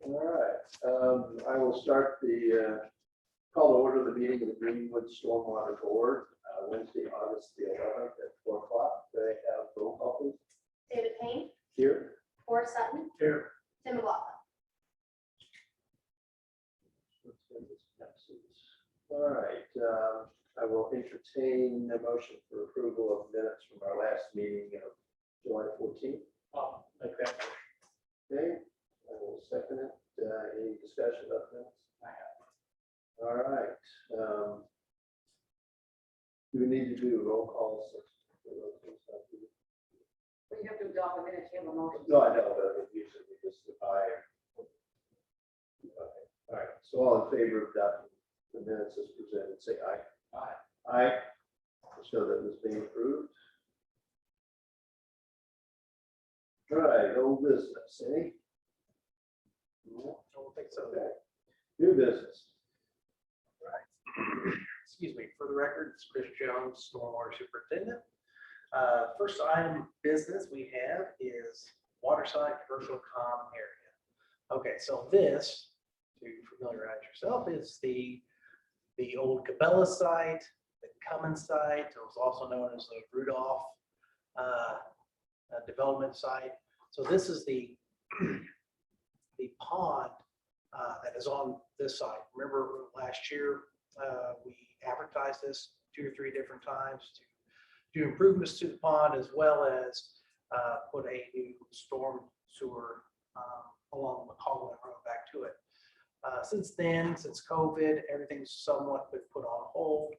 All right. I will start the call to order the meeting of the Greenwood Stormwater Board Wednesday, August the 11th at 4 o'clock. They have roll call, please. David Payne, Here. Forrest Sutton, Here. Tim McLaughlin. All right. I will entertain a motion for approval of minutes from our last meeting of July 14th. Like that. Okay. I will second it. Any discussion about minutes? All right. Do we need to do roll calls? Well, you have to adopt the minutes, you have a motion. No, I know, but usually we just aye. Okay. All right. So all in favor of adopting the minutes as presented, say aye. Aye. Aye. So that was being approved. All right. Old business, any? No, I don't think so. okay. New business. Excuse me, for the record, it's Chris Jones, Stormwater Superintendent. First item of business we have is Waterside Commercial Common Area. Okay, so this, to familiarize yourself, is the old Cabela site, the Cummins site. It was also known as the Rudolph development site. So this is the pond that is on this site. Remember last year, we advertised this 2 or 3 different times to do improvements to the pond, as well as put a new storm sewer along McCollum Road back to it. Since then, since COVID, everything's somewhat been put on hold.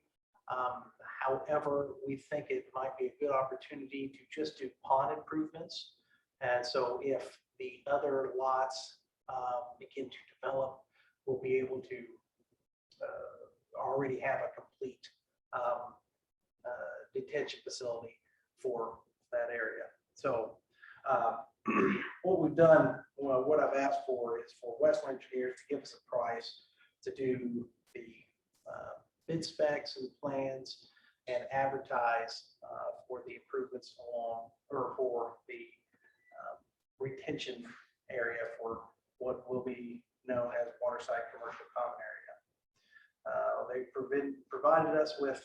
However, we think it might be a good opportunity to just do pond improvements. And so if the other lots begin to develop, we'll be able to already have a complete detention facility for that area. So what we've done, well, what I've asked for is for Western Engineers to give us a price to do the bid specs and plans and advertise for the improvements along, or for the retention area for what will be known as Waterside Commercial Common Area. They provided us with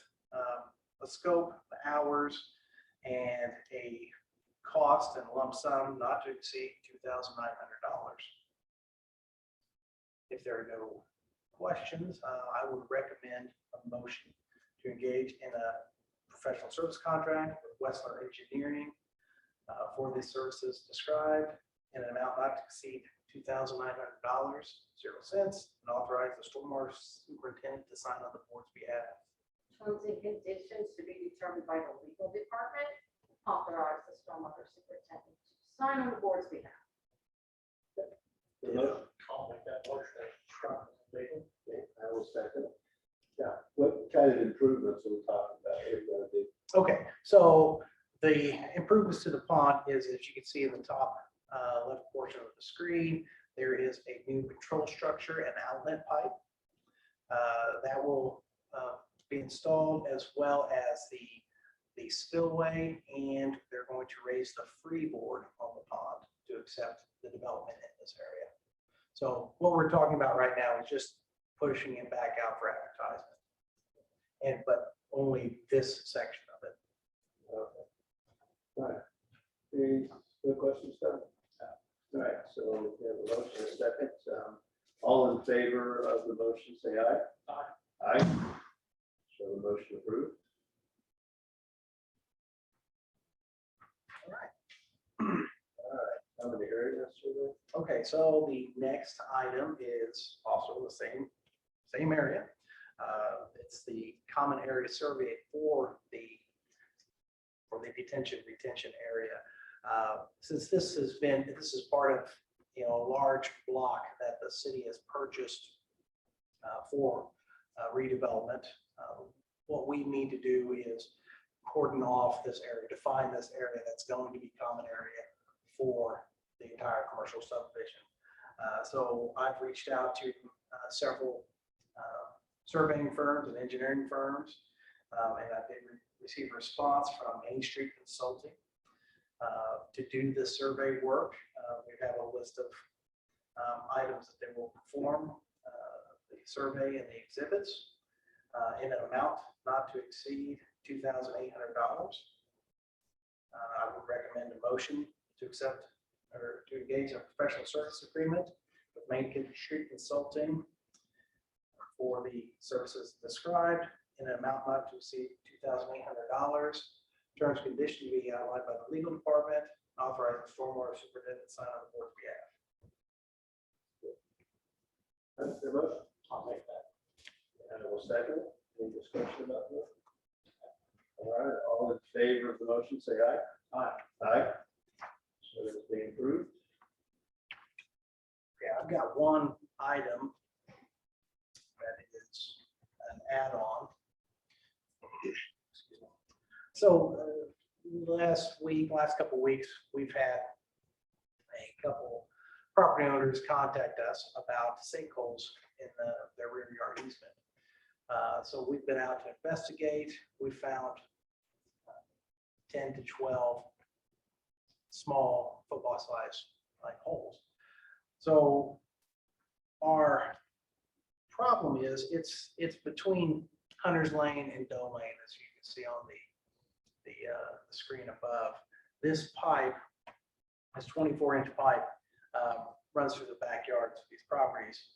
a scope, the hours, and a cost and lump sum not to exceed $2,900. If there are no questions, I would recommend a motion to engage in a professional service contract with Westler Engineering for the services described in an amount not to exceed $2,900, 0 cents, and authorize the stormwater superintendent to sign on the board's behalf. Terms and conditions to be determined by the legal department. Authorize the stormwater superintendent to sign on the board's behalf. I'll make that motion. Okay, I will second it. Yeah. What kind of improvements are we talking about? We're gonna do? Okay, so the improvements to the pond is, as you can see in the top left portion of the screen, there is a new control structure and outlet pipe that will be installed, as well as the spillway, and they're going to raise the freeboard on the pond to accept the development in this area. So what we're talking about right now is just pushing it back out for advertisement, but only this section of it. Okay. All right. Any other questions, Doug? All right, so we have a motion and a second. All in favor of the motion, say aye. Aye. Aye. So the motion approved. All right. All right. How many areas survey? Okay, so the next item is also the same area. It's the common area survey for the retention area. Since this is part of a large block that the city has purchased for redevelopment, what we need to do is cordon off this area, define this area that's going to be common area for the entire commercial subdivision. So I've reached out to several surveying firms and engineering firms, and I did receive a response from Main Street Consulting to do this survey work. We have a list of items that they will perform, the survey and the exhibits in an amount not to exceed $2,800. I would recommend a motion to accept or to engage in a professional service agreement with Main Street Consulting for the services described in an amount not to exceed $2,800. Terms and conditions to be outlined by the legal department, authorizing stormwater superintendent to sign on the board's behalf. That's the motion. I'll make that. And I will second it. Any discussion about that? All right, all in favor of the motion, say aye. Aye. Aye. So it's being approved. Yeah, I've got one item that is an add-on. Excuse me. So last couple of weeks, we've had a couple property owners contact us about sinkholes in their rear yard easement. So we've been out to investigate. We found 10 to 12 small football-sized like holes. So our problem is it's between Hunter's Lane and Doe Lane, as you can see on the screen above. This pipe, this 24-inch pipe, runs through the backyards of these properties.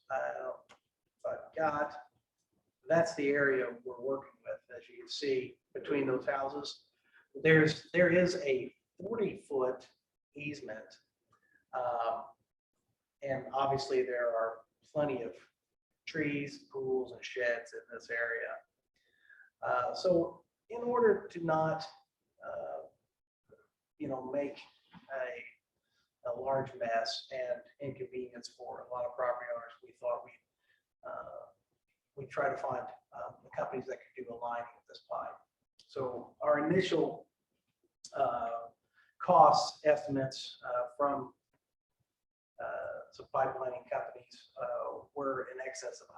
But that's the area we're working with. As you can see between those houses, there is a 40-foot easement, and obviously there are plenty of trees, pools, and sheds in this area. So in order to not, make a large mess and inconvenience for a lot of property owners, we thought we'd try to find the companies that could do the lining of this pipe. So our initial cost estimates from some pipelining companies were in excess of $100,000.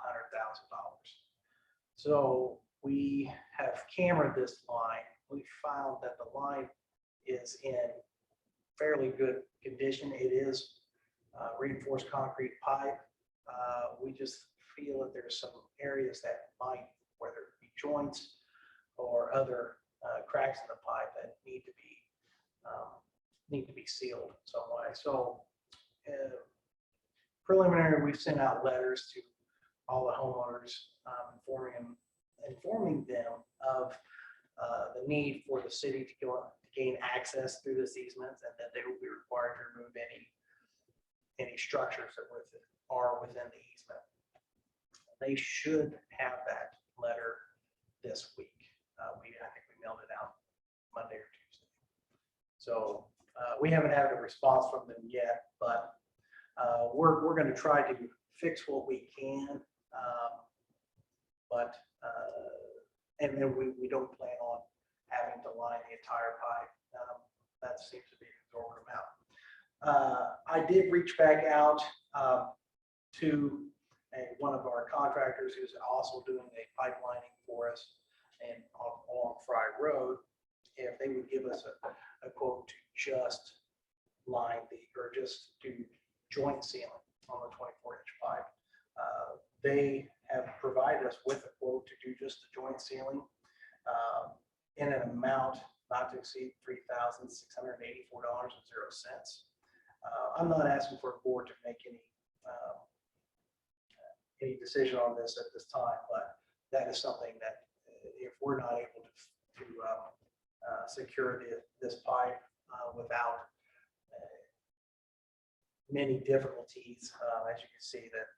So we have cambered this line. We found that the line is in fairly good condition. It is reinforced concrete pipe. We just feel that there's some areas that might, whether it be joints or other cracks in the pipe, that need to be sealed some way. So preliminary, we've sent out letters to all the homeowners, informing them of the need for the city to gain access through this easement, and that they will be required to remove any structures that are within the easement. They should have that letter this week. I think we mailed it out Monday or Tuesday. So we haven't had a response from them yet, but we're going to try to fix what we can. And then we don't plan on having to line the entire pipe. That seems to be an exorbitant amount. I did reach back out to one of our contractors who's also doing a pipelining for us and along Fry Road, if they would give us a quote to just line or just do joint sealing on the 24-inch pipe. They have provided us with a quote to do just the joint sealing in an amount not to exceed $3,684.00. I'm not asking for a board to make any decision on this at this time, but that is something that if we're not able to secure this pipe without many difficulties, as you can see that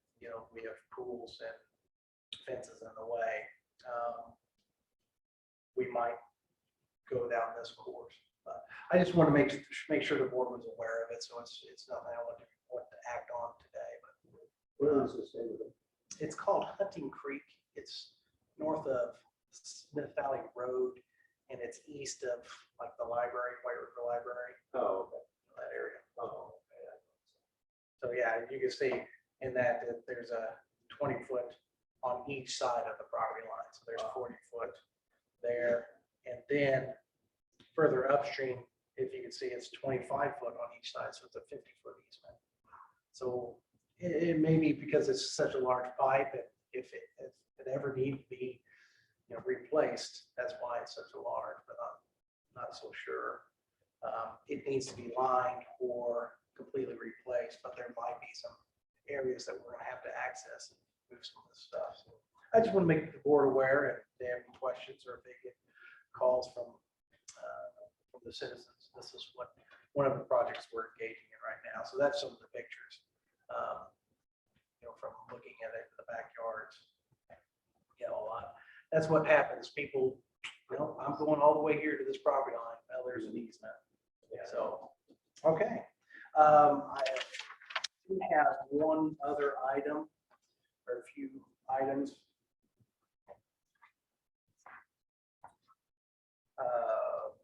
we have pools and fences in the way, we might go down this course. But I just want to make sure the board was aware of it, so it's nothing I want to act on today. But Where is this name of it? it's called Hunting Creek. It's north of Smith Valley Road, and it's east of like the library, White River Library, Oh, okay. that area. Oh, okay. So yeah, you can see in that there's a 20-foot on each side of the property line. So there's 40-foot there. And then further upstream, if you can see, it's 25-foot on each side. So it's a 50-foot easement. So It may be because it's such a large pipe, and if it ever need to be, replaced, that's why it's such a large, but I'm not so sure. It needs to be lined or completely replaced, but there might be some areas that we're gonna have to access and move some of this stuff. So I just want to make the board aware if they have any questions or if they get calls from the citizens. This is one of the projects we're engaging in right now. So that's some of the pictures. From looking at it in the backyards, a lot. That's what happens. People, I'm going all the way here to this property line. Well, there's an easement. So, okay. I do have one other item or a few items.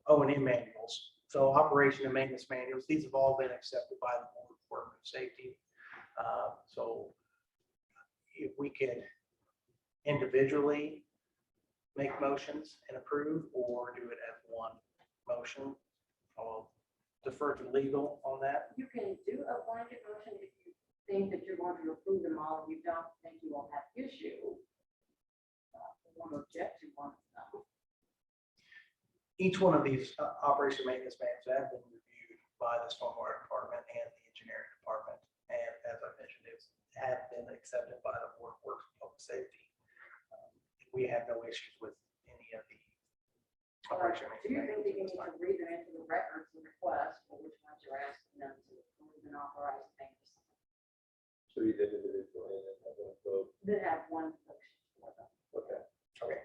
O&M manuals. So operation and maintenance manuals. These have all been accepted by the Board of Work and Safety. So if we can individually make motions and approve or do it as one motion, I'll defer to legal on that. You can do a blanket motion if you think that you're going to approve them all, and you don't think you will have issue. Want to object to one of them. Each one of these operation maintenance manuals have been reviewed by the Stormwater Department and the Engineering Department. And as I mentioned, have been accepted by the Board of Works and Public Safety. We have no issues with any of the operation Do you maintenance think that you manuals. need to read them into the records and request for which ones you're asking them to approve and authorize things? So you did individually and then have a vote. Then have one motion for them. Okay. Okay.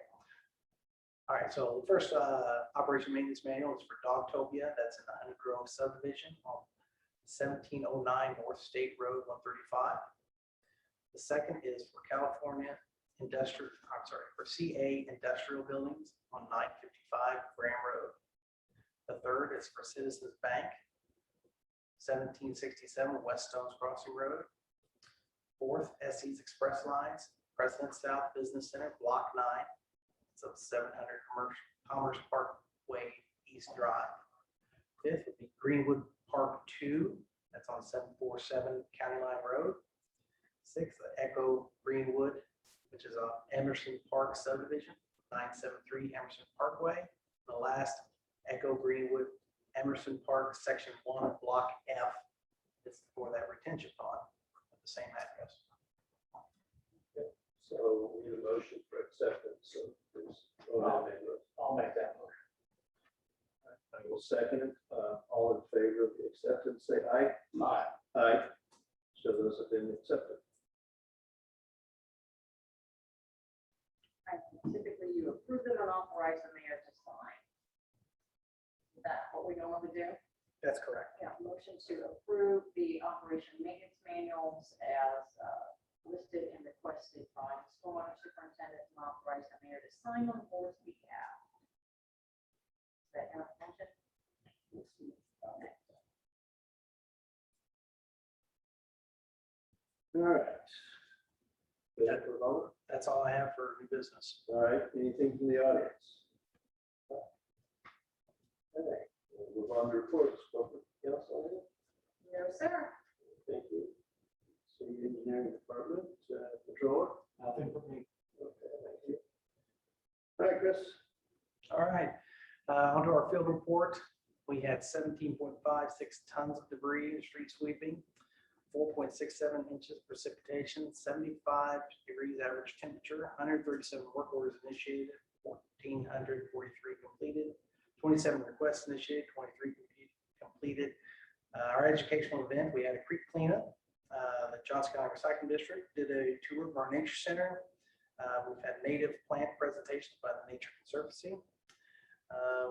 All right, so the first operation maintenance manual is for Dogtopia. That's in the Honey Grove subdivision on 1709 North State Road 135. The second is for for CA Industrial Buildings on 955 Graham Road. The third is for Citizens Bank, 1767 West Stones Crossing Road. Fourth, Essie's Express Lines, President South Business Center, Block 9. It's of 700 Commerce Parkway East Drive. Fifth would be Greenwood Park 2. That's on 747 County Line Road. Sixth, Echo Greenwood, which is on Emerson Park subdivision, 973 Emerson Parkway. The last, Echo Greenwood, Emerson Park, section 1 of Block F. It's for that retention pond at the same address. So we need a motion for acceptance of this O&M manual. I'll make that motion. I will second it. All in favor of the acceptance, say aye. Aye. Aye. So those have been accepted. Typically, you approve them and authorize the mayor to sign. Is that what we normally do? That's correct. Yeah, motion to approve the operation maintenance manuals as listed and requested by the stormwater superintendent and authorize the mayor to sign on the board's behalf. Is that your motion? Okay. All right. Ready for a vote? That's all I have for new business. All right, anything from the audience? Okay, we'll move on to reports. Corporate counsel, No, sir. thank you. City Engineering Department, Controller. Nothing for me. Okay, thank you. All right, Chris. All right, onto our field report. We had 17.56 tons of debris and street sweeping, 4.67 inches precipitation, 75 degrees average temperature, 137 work orders initiated, 1,443 completed, 27 requests initiated, 23 completed. Our educational event, we had a creek cleanup. The Johnson County Recycling District did a tour of our nature center. We've had native plant presentations by the Nature Conservancy.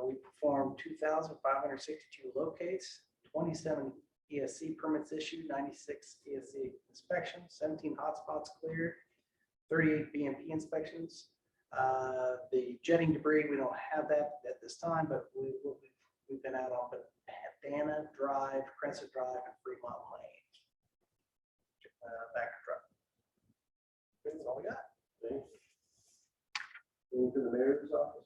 We performed 2,562 locates, 27 ESC permits issued, 96 ESC inspections, 17 hotspots cleared, 38 BMP inspections. The jetting debris, we don't have that at this time, but we've been out on Dana Drive, Crescent Drive, and Fremont Lane. Back to truck. That's all we got. Thanks. Anything to the mayor's office?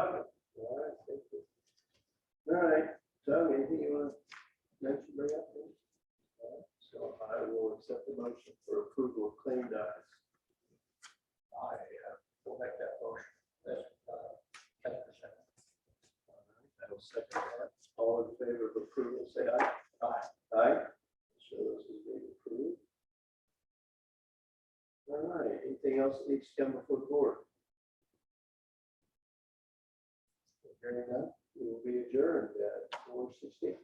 Okay. All right, thank you. All right, Doug, anything you want to mention, bring up? All right, so I will accept the motion for approval of claim dockets. I will make that motion. That's 10%. I will second that. All in favor of approval, say aye. Aye. Aye. So this is being approved. All right, anything else that needs to come before the board? Hearing none, we will be adjourned at 4:16.